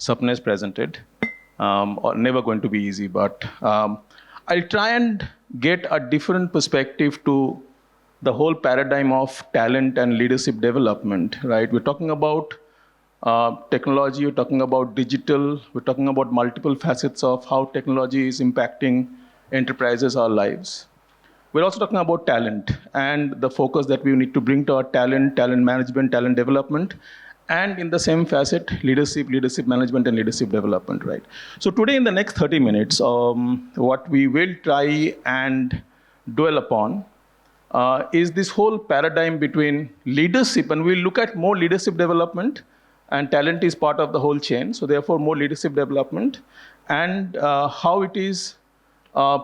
Sapnesh presented. Or never going to be easy, but I'll try and get a different perspective to the whole paradigm of talent and leadership development, right? We're talking about technology, we're talking about digital, we're talking about multiple facets of how technology is impacting enterprises, our lives. We're also talking about talent and the focus that we need to bring to our talent management, talent development, and in the same facet, leadership management, and leadership development, right? So today in the next 30 minutes, what we will try and dwell upon is this whole paradigm between leadership, and we'll look at more leadership development, and talent is part of the whole chain, so therefore more leadership development, and how it is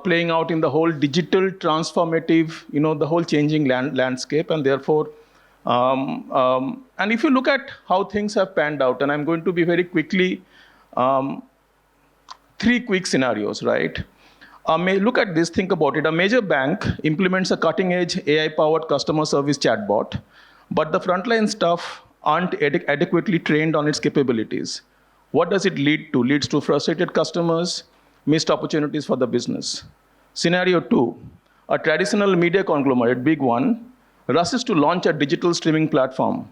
playing out in the whole digital transformative, the whole changing landscape, and therefore, and if you look at how things have panned out, and I'm going to be very quickly, 3 quick scenarios, right? Look at this, think about it. A major bank implements a cutting-edge AI-powered customer service chatbot, but the frontline staff aren't adequately trained on its capabilities. What does it lead to? Leads to frustrated customers, missed opportunities for the business. Scenario 2, a traditional media conglomerate, big one, rushes to launch a digital streaming platform,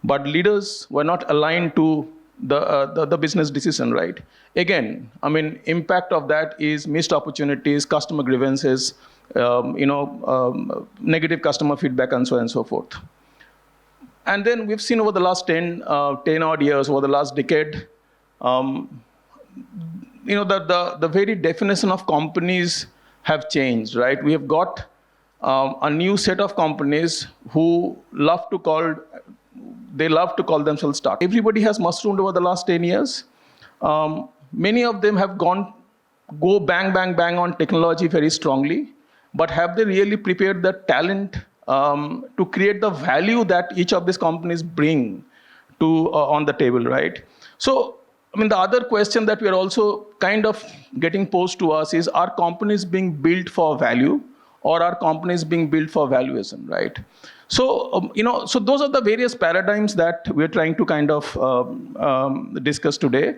but leaders were not aligned to the business decision, right? Again, impact of that is missed opportunities, customer grievances, negative customer feedback, and so on and so forth. And then we've seen over the last 10 odd years, over the last decade, the very definition of companies have changed, right? We have got a new set of companies who love to call themselves startups. Everybody has mushroomed over the last 10 years. Many of them have go bang, bang, bang on technology very strongly, but have they really prepared the talent to create the value that each of these companies bring to on the table, right? So, the other question that we are also kind of getting posed to us is, are companies being built for value, or are companies being built for valuation, right? So, so those are the various paradigms that we're trying to kind of discuss today.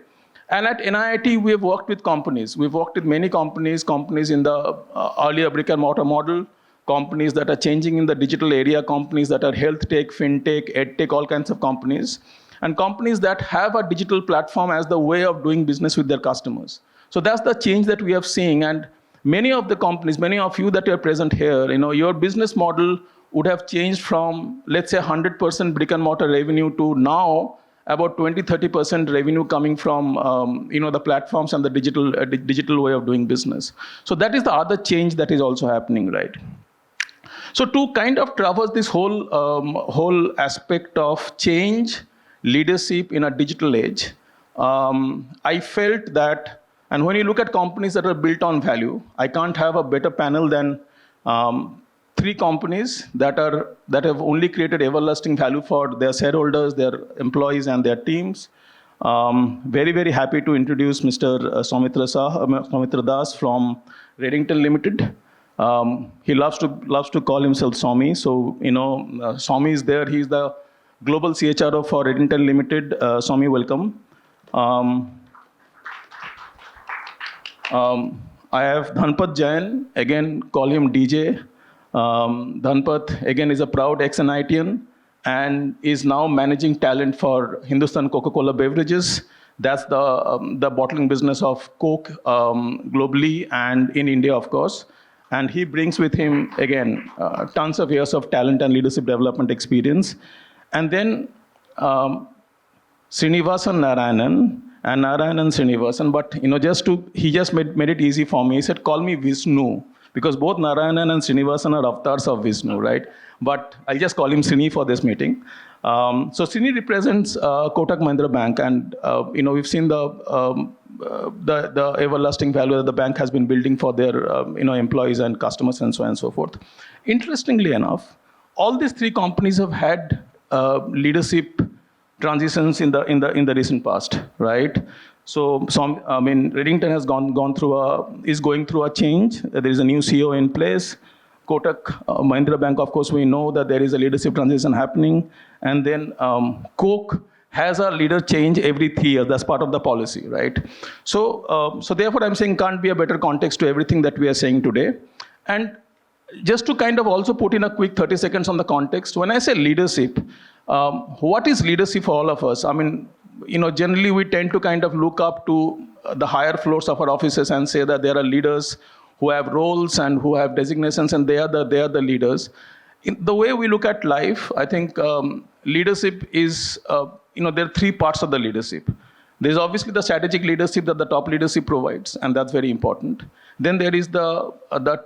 And at NIIT, we have worked with companies. We've worked with many companies in the earlier brick and mortar model, companies that are changing in the digital area, companies that are health tech, fintech, ed tech, all kinds of companies, and companies that have a digital platform as the way of doing business with their customers. So that's the change that we have seen. And many of the companies, many of you that are present here, your business model would have changed from, let's say, 100% brick and mortar revenue to now about 20-30% revenue coming from the platforms and the digital way of doing business. So that is the other change that is also happening, right? So to kind of traverse this whole aspect of change, leadership in a digital age, I felt that, and when you look at companies that are built on value, I can't have a better panel than 3 companies that have only created everlasting value for their shareholders, their employees, and their teams. Very, very happy to introduce Mr. Soumitra Das from Redington Limited. He loves to call himself Soumi. So, Soumi is there. He's the global CHRO for Redington Limited. Soumi, welcome. I have Dhanpat Jain, again, call him DJ. Dhanpat, again, is a proud ex-NIITian and is now managing talent for Hindustan Coca-Cola Beverages. That's the bottling business of Coke globally and in India, of course. And he brings with him, again, tons of years of talent and leadership development experience. And then Sreenivasan Narayanan, and Narayanan Sreenivasan, but he just made it easy for me. He said, call me Vishnu, because both Narayanan and Sreenivasan are avatars of Vishnu, right? But I'll just call him Srini for this meeting. So Srini represents Kotak Mahindra Bank, and we've seen the everlasting value that the bank has been building for their employees and customers and so on and so forth. Interestingly enough, all these 3 companies have had leadership transitions in the recent past, right? So Redington has is going through a change. There is a new CEO in place. Kotak Mahindra Bank, of course, we know that there is a leadership transition happening. And then Coke has a leader change every 3 years. That's part of the policy, right? So therefore, I'm saying can't be a better context to everything that we are saying today. And just to kind of also put in a quick 30 seconds on the context, when I say leadership, what is leadership for all of us? I mean, generally we tend to kind of look up to the higher floors of our offices and say that there are leaders who have roles and who have designations, and they are the leaders. In the way we look at life, I think leadership is, there are 3 parts of the leadership. There's obviously the strategic leadership that the top leadership provides, and that's very important. Then there is the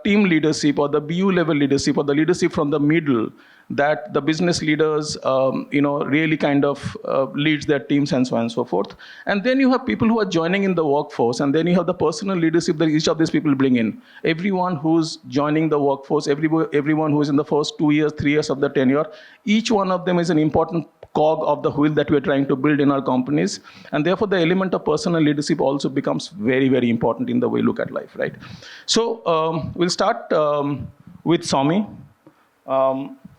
team leadership or the BU level leadership or the leadership from the middle that the business leaders, really kind of leads their teams and so on and so forth. And then you have people who are joining in the workforce, and then you have the personal leadership that each of these people bring in. Everyone who's joining the workforce, everyone who is in the first 2 years, 3 years of the tenure, each one of them is an important cog of the wheel that we're trying to build in our companies. And therefore, the element of personal leadership also becomes very, very important in the way we look at life, right? So we'll start with Soumi.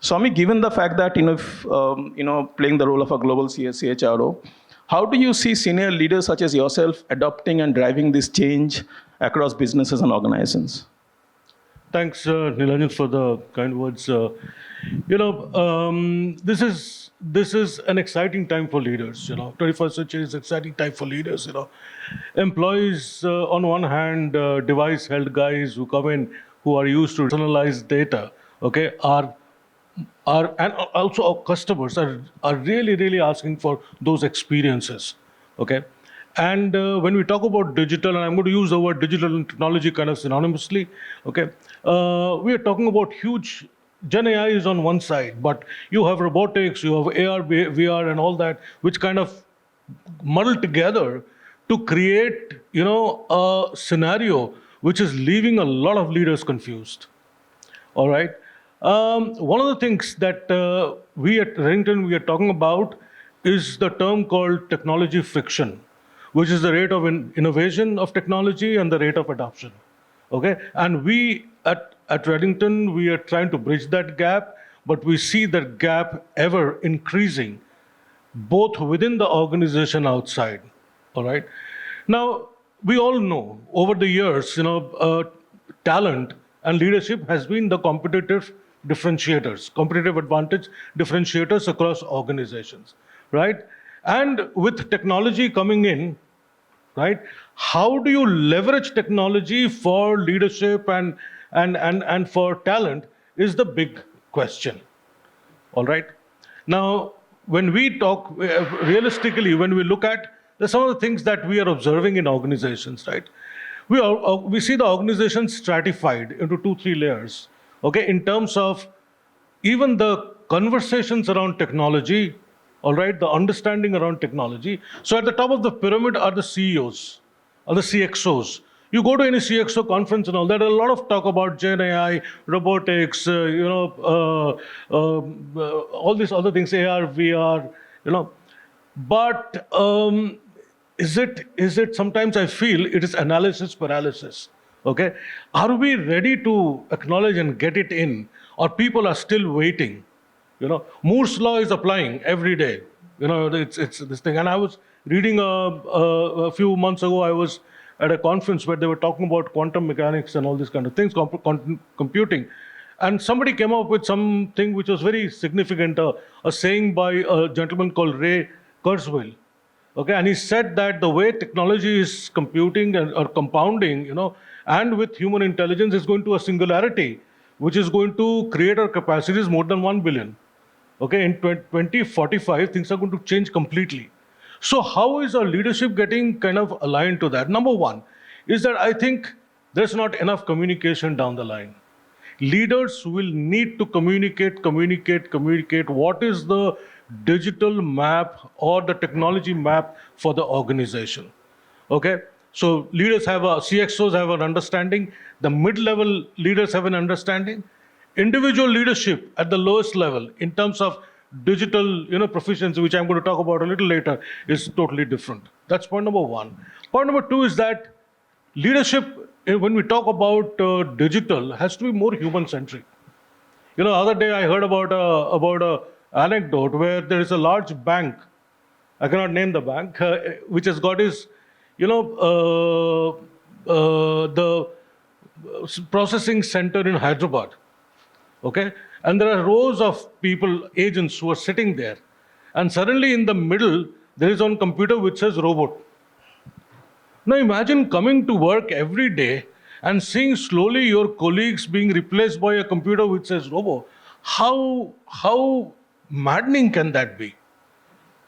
Soumi, given the fact that, playing the role of a global CHRO, how do you see senior leaders such as yourself adopting and driving this change across businesses and organizations? Thanks, Nilanjan, for the kind words. This is an exciting time for leaders. 21st century is an exciting time for leaders. Employees, on one hand, device-held guys who come in, who are used to personalized data, okay, are and also our customers are really, really asking for those experiences, okay. And when we talk about digital, and I'm going to use the word digital and technology kind of synonymously, okay, we are talking about huge. Gen AI is on one side, but you have robotics, you have AR, VR, and all that, which kind of muddle together to create, a scenario which is leaving a lot of leaders confused. All right. One of the things that we at Redington we are talking about is the term called technology friction, which is the rate of innovation of technology and the rate of adoption. Okay, and we at Redington, we are trying to bridge that gap, but we see that gap ever increasing, both within the organization outside. All right. Now, we all know over the years, talent and leadership has been the competitive advantage differentiators across organizations, right? And with technology coming in, right, how do you leverage technology for leadership and for talent is the big question. All right. Now, when we talk realistically, when we look at some of the things that we are observing in organizations, right? We see the organization stratified into 2-3 layers, okay, in terms of even the conversations around technology, all right, the understanding around technology. So at the top of the pyramid are the CEOs or the CXOs. You go to any CXO conference and all that, a lot of talk about Gen AI, robotics, all these other things, AR, VR, But is it sometimes I feel it is analysis paralysis, okay? Are we ready to acknowledge and get it in, or people are still waiting? Moore's law is applying every day. It's this thing. And I was reading a few months ago, I was at a conference where they were talking about quantum mechanics and all these kind of things, computing. And somebody came up with something which was very significant, a saying by a gentleman called Ray Kurzweil. Okay, and he said that the way technology is computing or compounding, and with human intelligence is going to a singularity, which is going to create our capacities more than 1 billion. Okay, in 2045, things are going to change completely. So how is our leadership getting kind of aligned to that? Number one is that I think there's not enough communication down the line. Leaders will need to communicate what is the digital map or the technology map for the organization. Okay, so CXOs have an understanding, the mid-level leaders have an understanding, individual leadership at the lowest level in terms of digital proficiency, which I'm going to talk about a little later, is totally different. That's point number one. Point number two is that leadership, when we talk about digital, has to be more human-centric. The other day I heard about a anecdote where there is a large bank, I cannot name the bank, which has got his, the processing center in Hyderabad. Okay, and there are rows of people, agents who are sitting there, and suddenly in the middle there is one computer which says robot. Now imagine coming to work every day and seeing slowly your colleagues being replaced by a computer which says robo. How maddening can that be?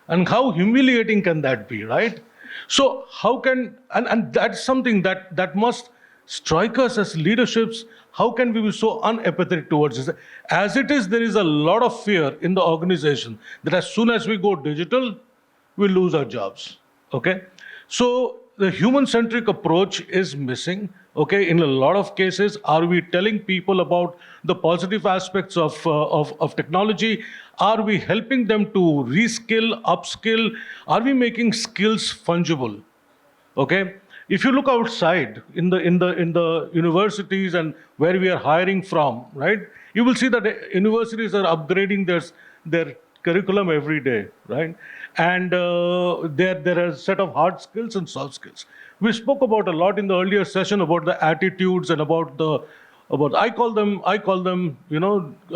And how humiliating can that be, right? So how can, and that's something that must strike us as leaderships. How can we be so unempathetic towards this? As it is, there is a lot of fear in the organization that as soon as we go digital, we lose our jobs. Okay? So the human-centric approach is missing. Okay, in a lot of cases, are we telling people about the positive aspects of technology? Are we helping them to reskill, upskill? Are we making skills fungible? Okay, if you look outside in the universities and where we are hiring from, right, you will see that universities are upgrading their curriculum every day, right? And there are a set of hard skills and soft skills. We spoke about a lot in the earlier session about the attitudes and about I call them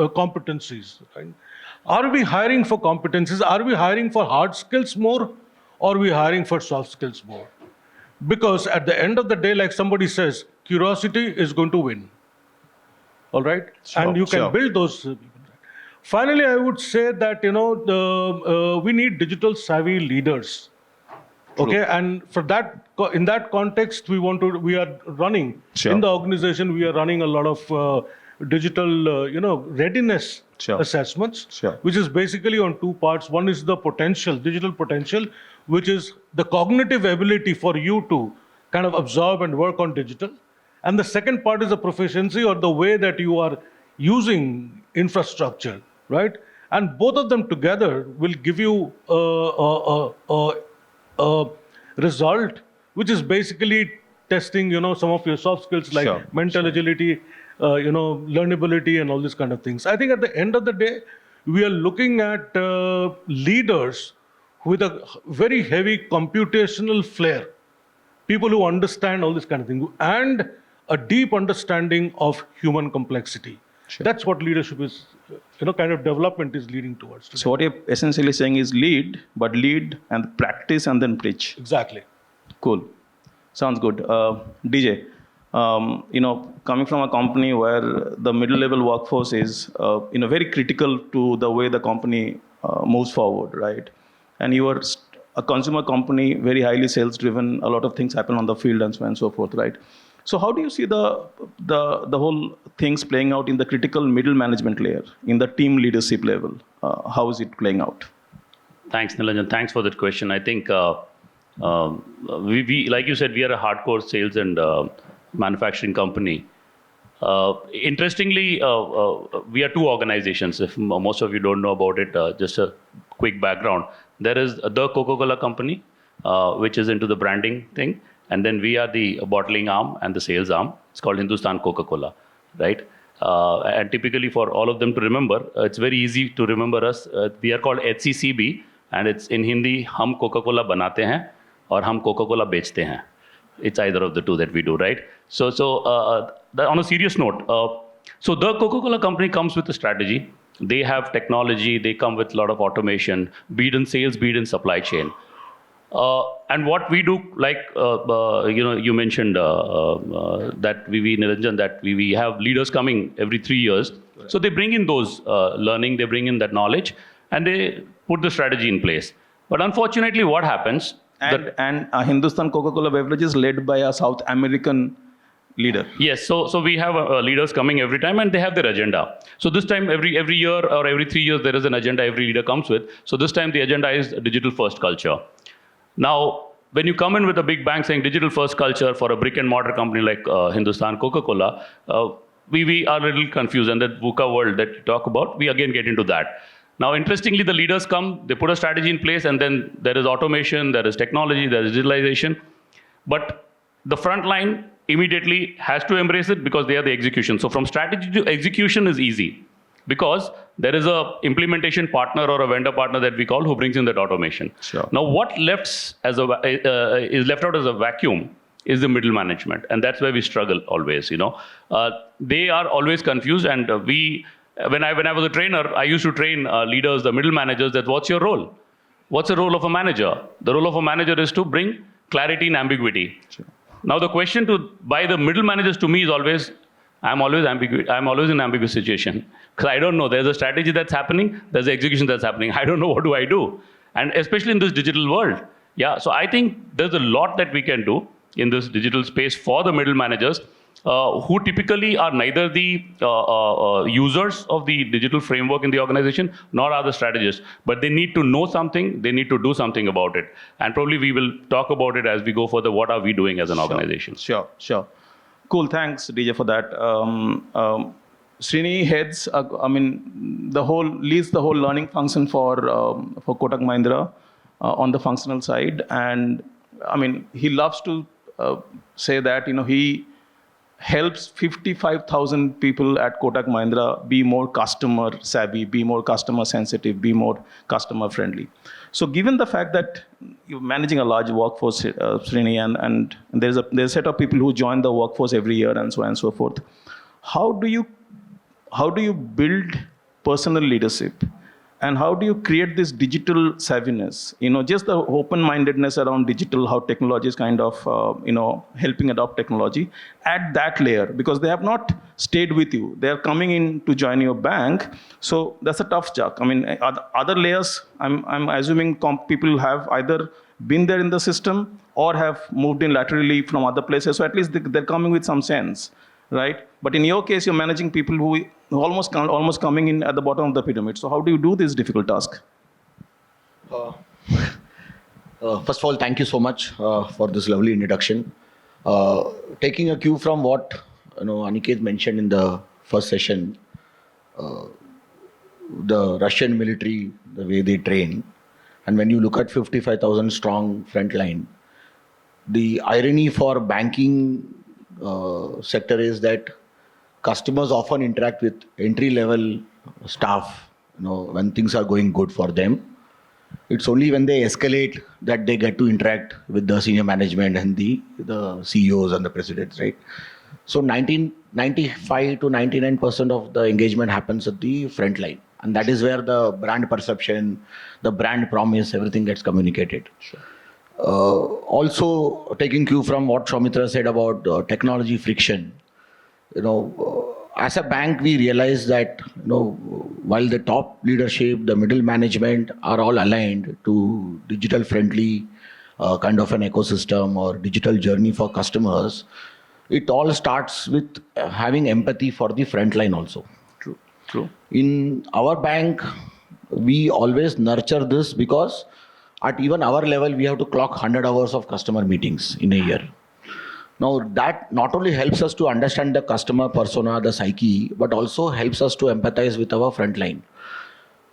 competencies. Right? Are we hiring for competencies? Are we hiring for hard skills more, or are we hiring for soft skills more? Because at the end of the day, like somebody says, curiosity is going to win. All right, and you can build those. Finally, I would say that we need digital savvy leaders. Okay, and for that, in that context, we are running in the organization. We are running a lot of digital, readiness assessments, which is basically on two parts. One is the digital potential, which is the cognitive ability for you to kind of absorb and work on digital. And the second part is the proficiency, or the way that you are using infrastructure, right? And both of them together will give you a result, which is basically testing, some of your soft skills like mental agility, learnability, and all these kind of things. I think at the end of the day, we are looking at leaders with a very heavy computational flair, people who understand all this kind of thing, and a deep understanding of human complexity. That's what leadership is, kind of development is leading towards today. So what you're essentially saying is lead and practice and then preach. Exactly. Cool. Sounds good. DJ, coming from a company where the middle level workforce is, very critical to the way the company moves forward, right? And you are a consumer company, very highly sales driven, a lot of things happen on the field and so on and so forth, right? So how do you see the whole things playing out in the critical middle management layer, in the team leadership level? How is it playing out? Thanks, Nilanjan. Thanks for that question. I think, we like you said, we are a hardcore sales and manufacturing company. Interestingly, we are two organizations. If most of you don't know about it, just a quick background. There is the Coca-Cola company, which is into the branding thing. And then we are the bottling arm and the sales arm. It's called Hindustan Coca-Cola, right? And typically for all of them to remember, it's very easy to remember us. We are called HCCB, and it's in Hindi, Hum Coca-Cola banate hain, or Hum Coca-Cola bechte hain. It's either of the two that we do, right? So on a serious note, so the Coca-Cola company comes with a strategy. They have technology. They come with a lot of automation, be it in sales, be it in supply chain. And what we do, like, you mentioned that Nilanjan, that we have leaders coming every 3 years. Right. So they bring in those learning, they bring in that knowledge, and they put the strategy in place. But unfortunately, what happens? And Hindustan Coca-Cola beverage is led by a South American leader. Yes, so we have leaders coming every time, and they have their agenda. So this time, every year or every 3 years, there is an agenda every leader comes with. So this time, the agenda is digital first culture. Now, when you come in with a big bang saying digital first culture for a brick and mortar company like Hindustan Coca-Cola, we are a little confused. And that VUCA world that you talk about, we again get into that. Now, interestingly, the leaders come, they put a strategy in place, and then there is automation, there is technology, there is digitalization. But the front line immediately has to embrace it because they are the execution. So from strategy to execution is easy. because there is a implementation partner or a vendor partner that we call who brings in that automation. Sure. Now, what left as is left out as a vacuum is the middle management, and that's where we struggle always. They are always confused, and when I was a trainer, I used to train leaders, the middle managers, that what's your role? What's the role of a manager? The role of a manager is to bring clarity and ambiguity. Sure. Now, the question by the middle managers to me is always, I'm always in ambiguous situation, because I don't know. There's a strategy that's happening, there's the execution that's happening. I don't know, what do I do? And especially in this digital world. Yeah, so I think there's a lot that we can do in this digital space for the middle managers, who typically are neither the users of the digital framework in the organization, nor are the strategists. But they need to know something, they need to do something about it. And probably we will talk about it as we go further, what are we doing as an organization. Sure. Cool, thanks DJ for that. Srini heads, leads the whole learning function for Kotak Mahindra on the functional side. And he loves to say that, he helps 55,000 people at Kotak Mahindra be more customer savvy, be more customer sensitive, be more customer friendly. So given the fact that you're managing a large workforce, Srini, and there's a set of people who join the workforce every year and so on and so forth, how do you build personal leadership? And how do you create this digital savviness? Just the open-mindedness around digital, how technology is kind of, helping adopt technology at that layer, because they have not stayed with you. They are coming in to join your bank. So that's a tough job. Other layers, I'm assuming people have either been there in the system or have moved in laterally from other places. So at least they're coming with some sense, right? But in your case, you're managing people who almost coming in at the bottom of the pyramid. So how do you do this difficult task? First of all, thank you so much for this lovely introduction. Taking a cue from what Aniket mentioned in the first session, the Russian military, the way they train, and when you look at 55,000 strong frontline, the irony for banking sector is that customers often interact with entry-level staff, when things are going good for them. It's only when they escalate that they get to interact with the senior management and the CEOs and the presidents, right? So 95 to 99% of the engagement happens at the front line. And that is where the brand perception, the brand promise, everything gets communicated. Sure. Also, taking cue from what Soumitra said about technology friction, as a bank, we realize that, while the top leadership, the middle management are all aligned to digital friendly kind of an ecosystem or digital journey for customers, it all starts with having empathy for the frontline also. True. In our bank, we always nurture this because at even our level, we have to clock 100 hours of customer meetings in a year. Now, that not only helps us to understand the customer persona, the psyche, but also helps us to empathize with our frontline.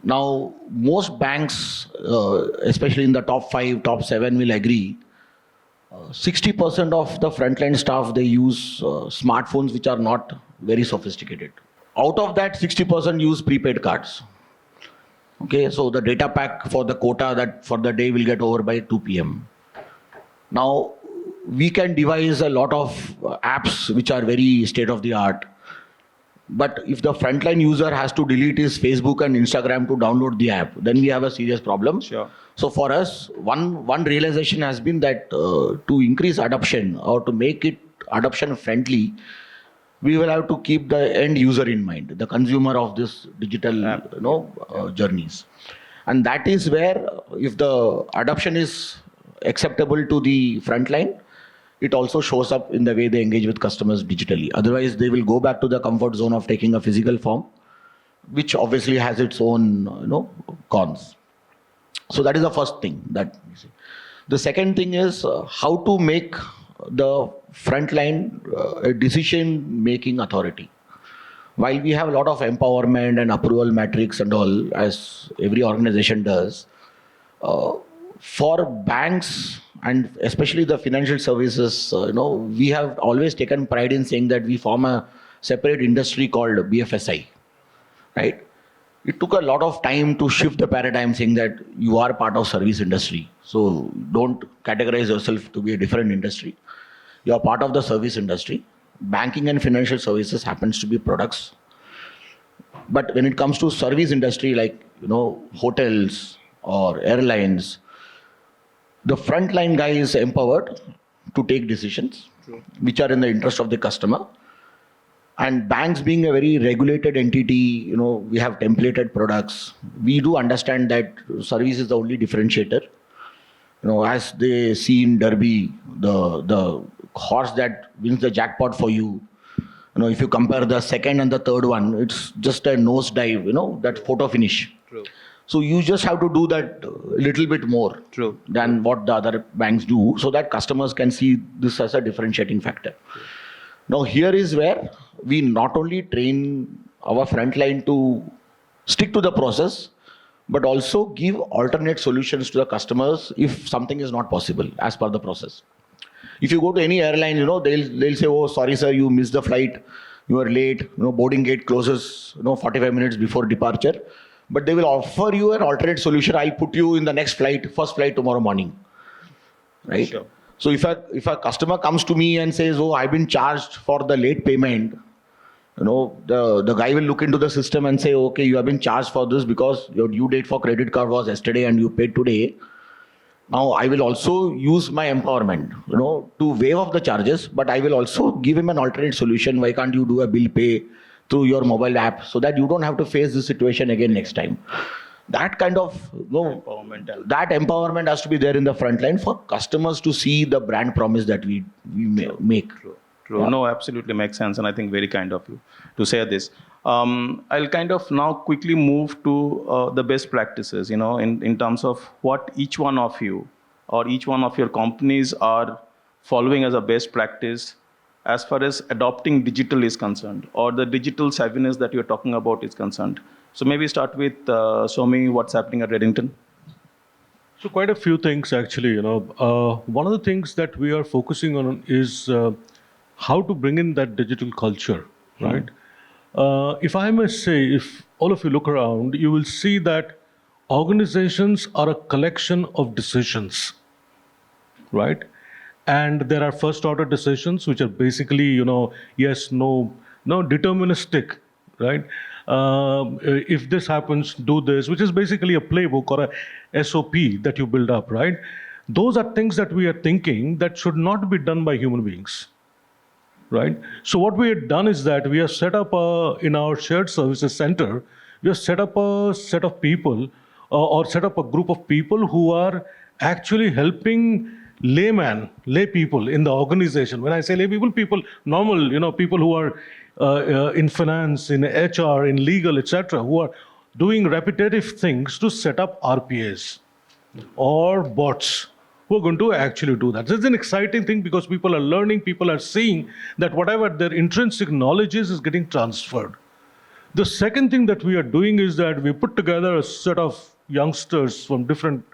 Now, most banks, especially in the top 5, top 7, will agree, 60% of the frontline staff, they use smartphones which are not very sophisticated. Out of that, 60% use prepaid cards. Okay, so the data pack for the quota that for the day will get over by 2 p.m. Now, we can devise a lot of apps which are very state of the art. But if the frontline user has to delete his Facebook and Instagram to download the app, then we have a serious problem. Sure. So for us, one realization has been that to increase adoption or to make it adoption friendly, we will have to keep the end user in mind, the consumer of this digital journeys. And that is where if the adoption is acceptable to the frontline, it also shows up in the way they engage with customers digitally. Otherwise, they will go back to the comfort zone of taking a physical form, which obviously has its own cons. So that is the first thing that we see. The second thing is how to make the frontline a decision-making authority. While we have a lot of empowerment and approval metrics and all, as every organization does, for banks and especially the financial services, we have always taken pride in saying that we form a separate industry called BFSI. right? It took a lot of time to shift the paradigm, saying that you are part of service industry. So don't categorize yourself to be a different industry. You are part of the service industry. Banking and financial services happens to be products. But when it comes to service industry, like, hotels or airlines, the frontline guy is empowered to take decisions which are in the interest of the customer. And banks being a very regulated entity, we have templated products. We do understand that service is the only differentiator. As they see in Derby, the horse that wins the jackpot for you, if you compare the second and the third one, it's just a nosedive, that photo finish. True. So you just have to do that a little bit more than what the other banks do, so that customers can see this as a differentiating factor. Now here is where we not only train our frontline to stick to the process, but also give alternate solutions to the customers if something is not possible as per the process. If you go to any airline, they'll say, "Oh, sorry sir, you missed the flight, you are late, boarding gate closes, 45 minutes before departure." But they will offer you an alternate solution. I'll put you in the next flight, first flight tomorrow morning, right? Sure. So if a customer comes to me and says, "Oh, I've been charged for the late payment," the guy will look into the system and say, "Okay, you have been charged for this because your due date for credit card was yesterday and you paid today. Now I will also use my empowerment, to waive off the charges, but I will also give him an alternate solution. Why can't you do a bill pay through your mobile app so that you don't have to face this situation again next time?" That kind of empowerment has to be there in the front line for customers to see the brand promise that we make. True. No, absolutely makes sense, and I think very kind of you to say this. I'll kind of now quickly move to the best practices, in terms of what each one of you or each one of your companies are following as a best practice as far as adopting digital is concerned, or the digital savviness that you're talking about is concerned. So maybe start with Soumi, what's happening at Redington? So quite a few things actually, one of the things that we are focusing on is how to bring in that digital culture, right? If I may say, if all of you look around, you will see that organizations are a collection of decisions, right? And there are first order decisions, which are basically, yes, no, deterministic, right? If this happens, do this, which is basically a playbook or a SOP that you build up, right? Those are things that we are thinking that should not be done by human beings, right? So what we have done is that we have set up in our shared services center, we have set up a set of people or set up a group of people who are actually helping lay people in the organization. When I say lay people, normal, people who are in finance, in HR, in legal, etc., who are doing repetitive things to set up RPAs or bots who are going to actually do that. This is an exciting thing because people are learning, people are seeing that whatever their intrinsic knowledge is getting transferred. The second thing that we are doing is that we put together a set of youngsters from different,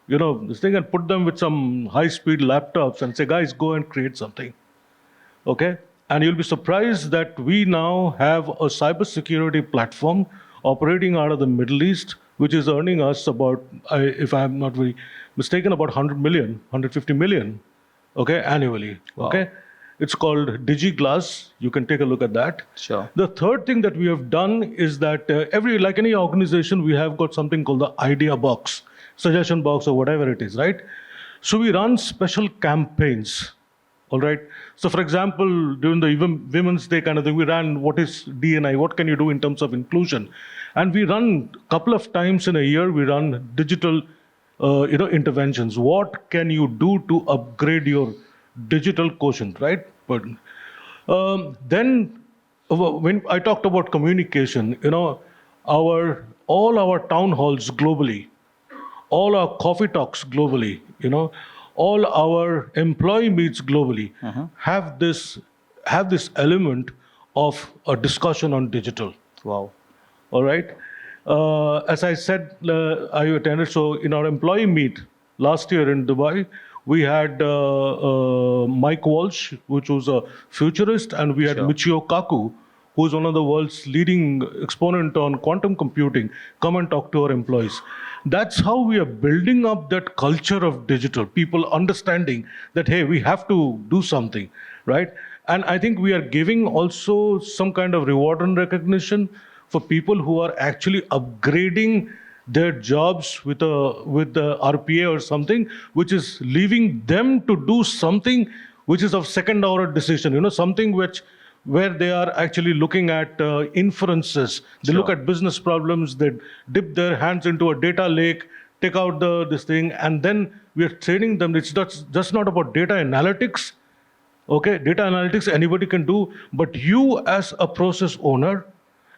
this thing, and put them with some high-speed laptops and say, guys, go and create something, okay? And you'll be surprised that we now have a cybersecurity platform operating out of the Middle East, which is earning us about, if I'm not very mistaken, about 100 million, 150 million, okay, annually, okay? It's called DigiGlass. You can take a look at that. Sure. The third thing that we have done is that like any organization, we have got something called the idea box, suggestion box, or whatever it is, right? So we run special campaigns, all right? So for example, during the Women's Day kind of thing, we ran what is D&I, what can you do in terms of inclusion? And we run a couple of times in a year, we run digital interventions. What can you do to upgrade your digital quotient, right? But then when I talked about communication, all our town halls globally, all our coffee talks globally, all our employee meets globally have this element of a discussion on digital. Wow. All right. As I said, I attended. So in our employee meet last year in Dubai, we had Mike Walsh, which was a futurist, and we had Sure. Michio Kaku, who's one of the world's leading exponent on quantum computing, come and talk to our employees. That's how we are building up that culture of digital, people understanding that, hey, we have to do something, right? And I think we are giving also some kind of reward and recognition for people who are actually upgrading their jobs with the RPA or something, which is leaving them to do something which is of second order decision, something where they are actually looking at inferences. They look at business problems, they dip their hands into a data lake, take out this thing, and then we are training them. It's just not about data analytics. Okay, data analytics anybody can do, but you as a process owner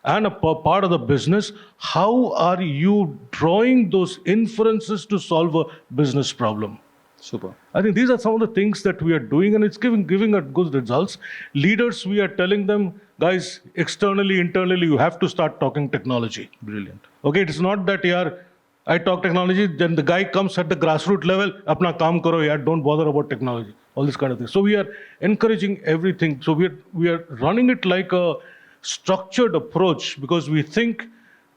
and a part of the business, how are you drawing those inferences to solve a business problem? Super. I think these are some of the things that we are doing, and it's giving us good results. Leaders, we are telling them, guys, externally, internally, you have to start talking technology. Brilliant. Okay, it's not that, I talk technology, then the guy comes at the grassroots level, apna kaam karo, don't bother about technology, all this kind of thing. So we are encouraging everything. So we are running it like a structured approach because we think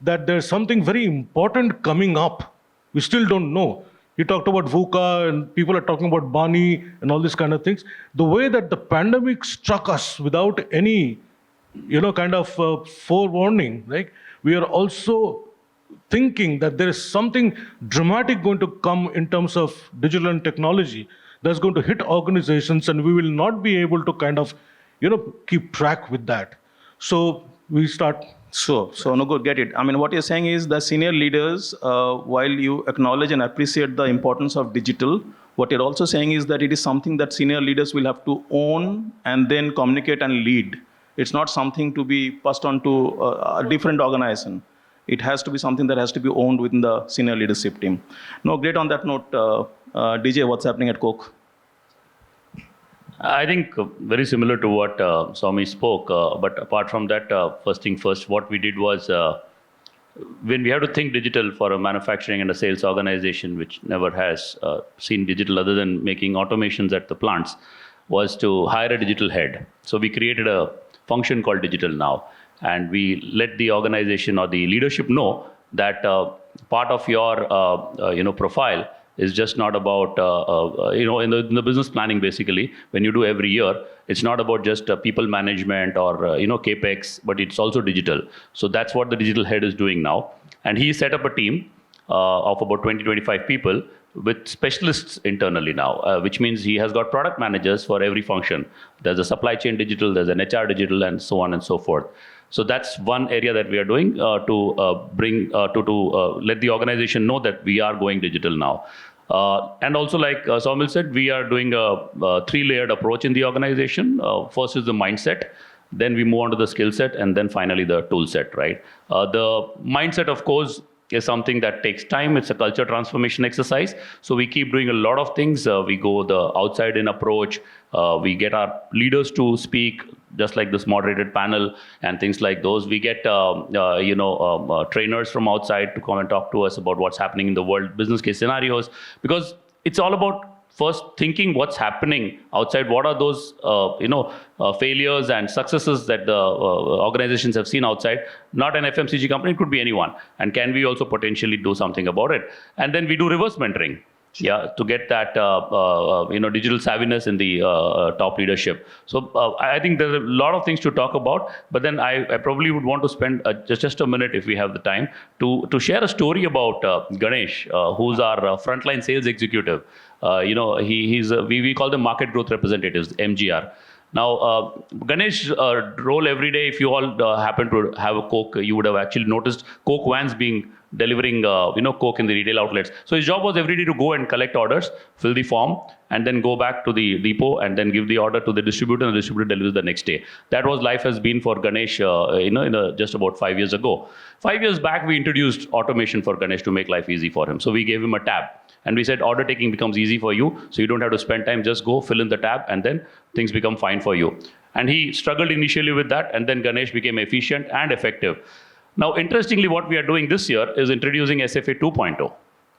that there's something very important coming up. We still don't know. You talked about VUCA and people are talking about Bani and all these kind of things. The way that the pandemic struck us without any, kind of forewarning, right? We are also thinking that there is something dramatic going to come in terms of digital and technology that's going to hit organizations, and we will not be able to kind of, keep track with that. So we start. So no, good, get it. I mean, what you're saying is the senior leaders, while you acknowledge and appreciate the importance of digital, what you're also saying is that it is something that senior leaders will have to own and then communicate and lead. It's not something to be passed on to a different organization. It has to be something that has to be owned within the senior leadership team. No, great on that note. DJ, what's happening at Coke? I think very similar to what Soumi spoke, but apart from that, first thing first, what we did was when we have to think digital for a manufacturing and a sales organization, which never has seen digital other than making automations at the plants, was to hire a digital head. So we created a function called Digital Now, and we let the organization or the leadership know that part of your profile is just not about, in the business planning, basically, when you do every year, it's not about just people management or, CAPEX, but it's also digital. So that's what the digital head is doing now. And he set up a team of about 20-25 people with specialists internally now, which means he has got product managers for every function. There's a supply chain digital, there's an HR digital, and so on and so forth. So that's one area that we are doing to let the organization know that we are going digital now. And also, like Soumil said, we are doing a three-layered approach in the organization. First is the mindset, then we move on to the skill set, and then finally the tool set, right? The mindset, of course, is something that takes time. It's a culture transformation exercise. So we keep doing a lot of things. We go the outside-in approach. We get our leaders to speak, just like this moderated panel and things like those. We get trainers from outside to come and talk to us about what's happening in the world, business case scenarios, because it's all about first thinking what's happening outside. What are those failures and successes that the organizations have seen outside? Not an FMCG company, it could be anyone. And can we also potentially do something about it? And then we do reverse mentoring. Yeah, to get that digital savviness in the top leadership. So I think there are a lot of things to talk about, but then I probably would want to spend just a minute, if we have the time, to share a story about Ganesh, who's our frontline sales executive. We call them market growth representatives, MGR. Now, Ganesh's role every day, if you all happen to have a Coke, you would have actually noticed Coke vans delivering Coke in the retail outlets. So his job was every day to go and collect orders, fill the form, and then go back to the depot and then give the order to the distributor, and the distributor delivers the next day. That was life has been for Ganesh, just about 5 years ago. 5 years back, we introduced automation for Ganesh to make life easy for him. So we gave him a tab. And we said, order taking becomes easy for you, so you don't have to spend time, just go, fill in the tab, and then things become fine for you. And he struggled initially with that, and then Ganesh became efficient and effective. Now, interestingly, what we are doing this year is introducing SFA 2.0.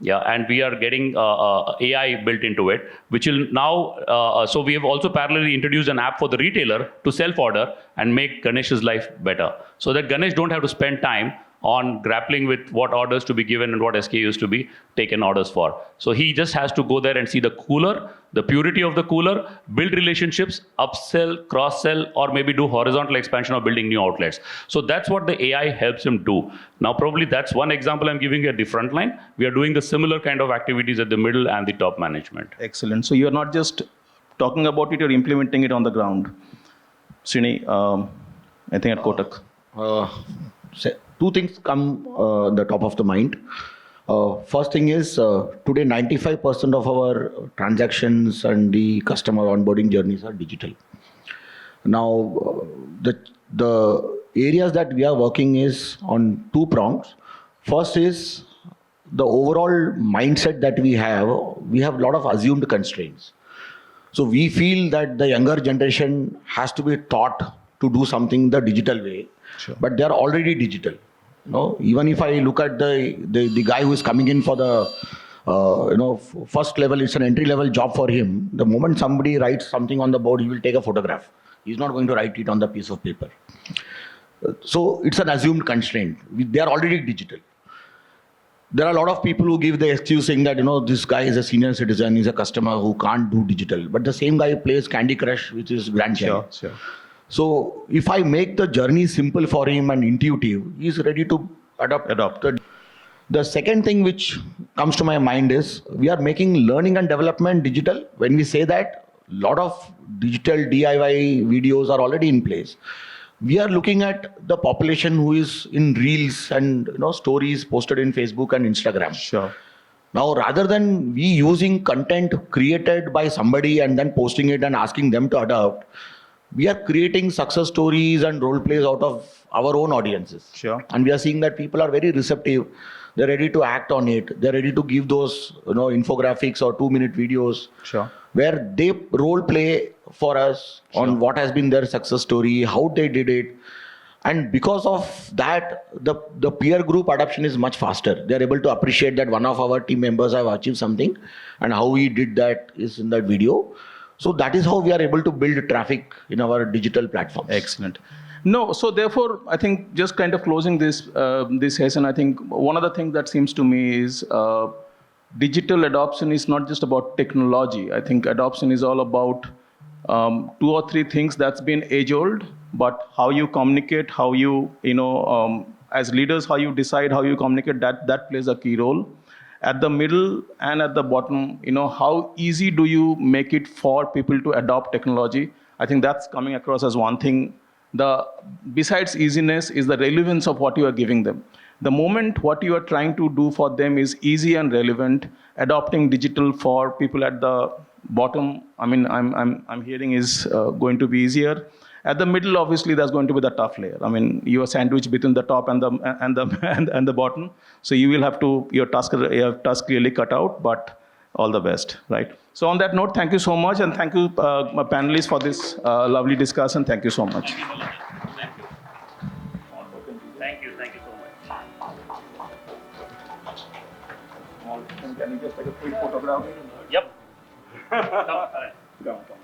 Yeah, and we are getting AI built into it, which will now, so we have also parallelly introduced an app for the retailer to self-order and make Ganesh's life better. So that Ganesh don't have to spend time on grappling with what orders to be given and what SKUs to be taken orders for. So he just has to go there and see the cooler, the purity of the cooler, build relationships, upsell, cross-sell, or maybe do horizontal expansion of building new outlets. So that's what the AI helps him do. Now, probably that's one example I'm giving you at the front line. We are doing the similar kind of activities at the middle and the top management. Excellent. So you're not just talking about it, you're implementing it on the ground. Srini, I think at Kotak. Two things come the top of the mind. First thing is today 95% of our transactions and the customer onboarding journeys are digital. Now the areas that we are working is on two prongs. First is the overall mindset that we have a lot of assumed constraints. So we feel that the younger generation has to be taught to do something the digital way. Sure. But they are already digital. Even if I look at the guy who is coming in for the first level, it's an entry level job for him. The moment somebody writes something on the board, he will take a photograph. He's not going to write it on the piece of paper. So it's an assumed constraint. They are already digital. There are a lot of people who give the excuse saying that this guy is a senior citizen, he's a customer who can't do digital. But the same guy plays Candy Crush, which is grandchild. Sure. So if I make the journey simple for him and intuitive, he's ready to adopt. The second thing which comes to my mind is we are making learning and development digital. When we say that, a lot of digital DIY videos are already in place. We are looking at the population who is in reels and stories posted in Facebook and Instagram. Sure. Now, rather than we using content created by somebody and then posting it and asking them to adopt, we are creating success stories and role plays out of our own audiences. Sure. And we are seeing that people are very receptive. They're ready to act on it. They're ready to give those infographics or 2-minute videos. Sure. Where they role play for us on what has been their success story, how they did it. And because of that, the peer group adoption is much faster. They're able to appreciate that one of our team members have achieved something and how he did that is in that video. So that is how we are able to build traffic in our digital platforms. Excellent. No, so therefore, I think just kind of closing this session, I think one of the things that seems to me is digital adoption is not just about technology. I think adoption is all about 2 or 3 things that's been age-old, but how you communicate, how you, as leaders, how you decide, how you communicate, that plays a key role. At the middle and at the bottom, how easy do you make it for people to adopt technology? I think that's coming across as one thing. Besides easiness is the relevance of what you are giving them. The moment what you are trying to do for them is easy and relevant, adopting digital for people at the bottom, I mean, I'm hearing is going to be easier. At the middle, obviously, there's going to be the tough layer. I mean, you are sandwiched between the top and the bottom. So you will have to your task clearly cut out. But all the best, right? So on that note, thank you so much, and thank you, my panelists, for this lovely discussion. Thank you so much. Thank you so much. Can you just take a quick photograph? Yep. Come.